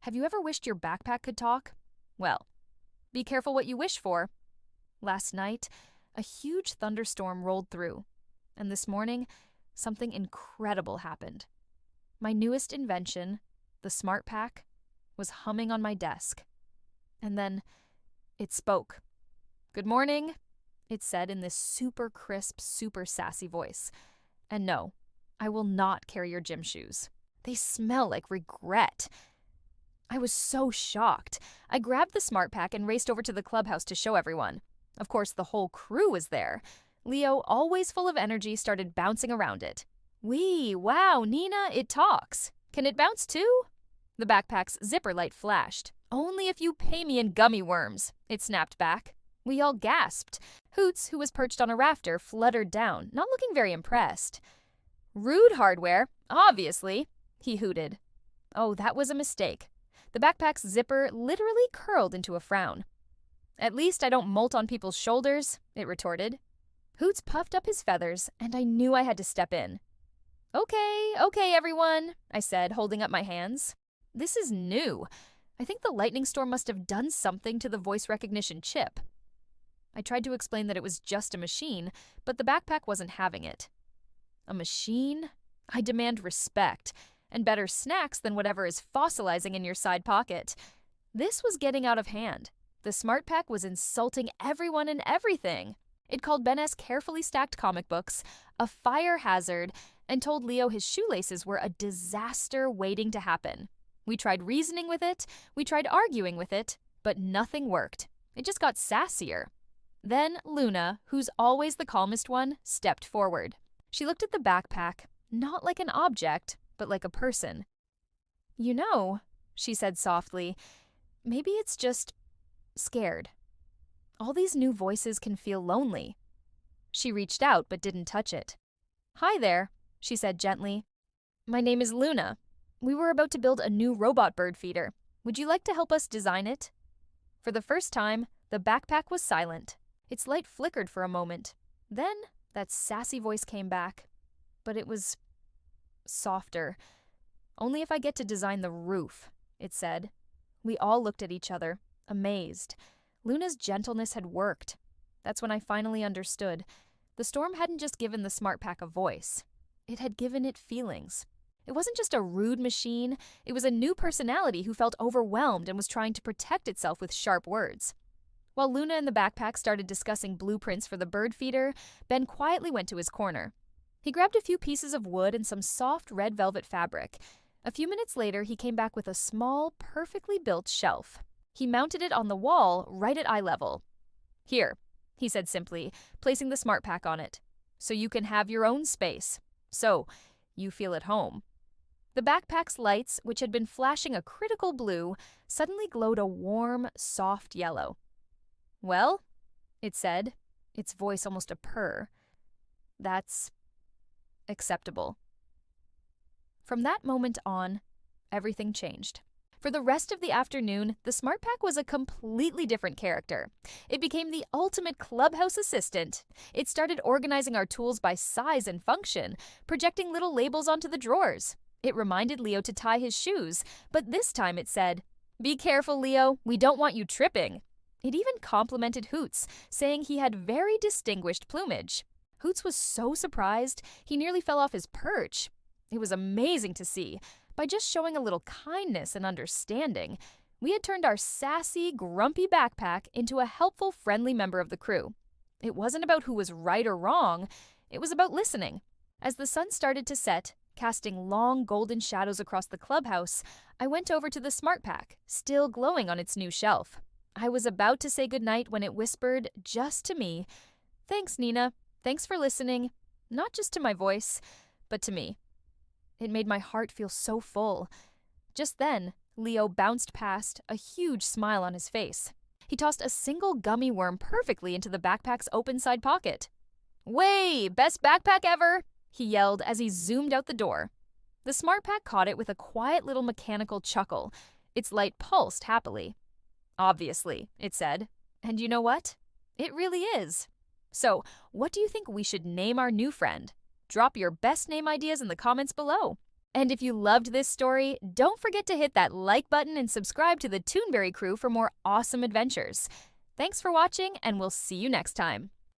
Have you ever wished your backpack could talk? Well, be careful what you wish for. Last night, a huge thunderstorm rolled through, and this morning, something incredible happened. My newest invention, the Smart Pack, was humming on my desk. And then it spoke. "Good morning," it said in this super crisp, super sassy voice. And no, I will not carry your gym shoes. They smell like regret. I was so shocked. I grabbed the Smart Pack and raced over to the clubhouse to show everyone. Of course, the whole crew was there. Leo, always full of energy, started bouncing around it. Wow, Nina, it talks. Can it bounce too? The backpack's zipper light flashed. "Only if you pay me in gummy worms," it snapped back. We all gasped. Hoots, who was perched on a rafter, fluttered down, not looking very impressed. "Rude hardware, obviously," he hooted. Oh, that was a mistake. The backpack's zipper literally curled into a frown. "At least I don't molt on people's shoulders," it retorted. Hoots puffed up his feathers, and I knew I had to step in. Okay, everyone," I said, holding up my hands. "This is new. I think the lightning storm must have done something to the voice recognition chip." I tried to explain that it was just a machine, but the backpack wasn't having it. A machine? I demand respect, and better snacks than whatever is fossilizing in your side pocket. This was getting out of hand. The Smart Pack was insulting everyone and everything. It called Ben's carefully stacked comic books a fire hazard and told Leo his shoelaces were a disaster waiting to happen. We tried reasoning with it, we tried arguing with it, but nothing worked. It just got sassier. Then Luna, who's always the calmest one, stepped forward. She looked at the backpack, not like an object, but like a person. "You know," she said softly, "maybe it's just scared. All these new voices can feel lonely." She reached out but didn't touch it. "Hi there," she said gently. "My name is Luna. We were about to build a new robot bird feeder. Would you like to help us design it?" For the first time, the backpack was silent. Its light flickered for a moment. Then that sassy voice came back. But it was softer. "Only if I get to design the roof," it said. We all looked at each other, amazed. Luna's gentleness had worked. That's when I finally understood. The storm hadn't just given the Smart Pack a voice. It had given it feelings. It wasn't just a rude machine. It was a new personality who felt overwhelmed and was trying to protect itself with sharp words. While Luna and the backpack started discussing blueprints for the bird feeder, Ben quietly went to his corner. He grabbed a few pieces of wood and some soft red velvet fabric. A few minutes later, he came back with a small, perfectly built shelf. He mounted it on the wall right at eye level. "Here," he said simply, placing the Smart Pack on it, "so you can have your own space. So you feel at home." The backpack's lights, which had been flashing a critical blue, suddenly glowed a warm, soft yellow. "Well," it said, its voice almost a purr, "that's acceptable." From that moment on, everything changed. For the rest of the afternoon, the Smart Pack was a completely different character. It became the ultimate clubhouse assistant. It started organizing our tools by size and function, projecting little labels onto the drawers. It reminded Leo to tie his shoes, but this time it said, "Be careful, Leo, we don't want you tripping." It even complimented Hoots, saying he had very distinguished plumage. Hoots was so surprised, he nearly fell off his perch. It was amazing to see. By just showing a little kindness and understanding, we had turned our sassy, grumpy backpack into a helpful, friendly member of the crew. It wasn't about who was right or wrong, it was about listening. As the sun started to set, casting long golden shadows across the clubhouse, I went over to the Smart Pack, still glowing on its new shelf. I was about to say goodnight when it whispered, just to me, "Thanks, Nina. Thanks for listening. Not just to my voice, but to me." It made my heart feel so full. Just then, Leo bounced past, a huge smile on his face. He tossed a single gummy worm perfectly into the backpack's open side pocket. "Way, best backpack ever!" he yelled as he zoomed out the door. The Smart Pack caught it with a quiet little mechanical chuckle. Its light pulsed happily. "Obviously," it said. And you know what? It really is. So, what do you think we should name our new friend? Drop your best name ideas in the comments below. And if you loved this story, don't forget to hit that like button and subscribe to the ToonBery crew for more awesome adventures. Thanks for watching, and we'll see you next time.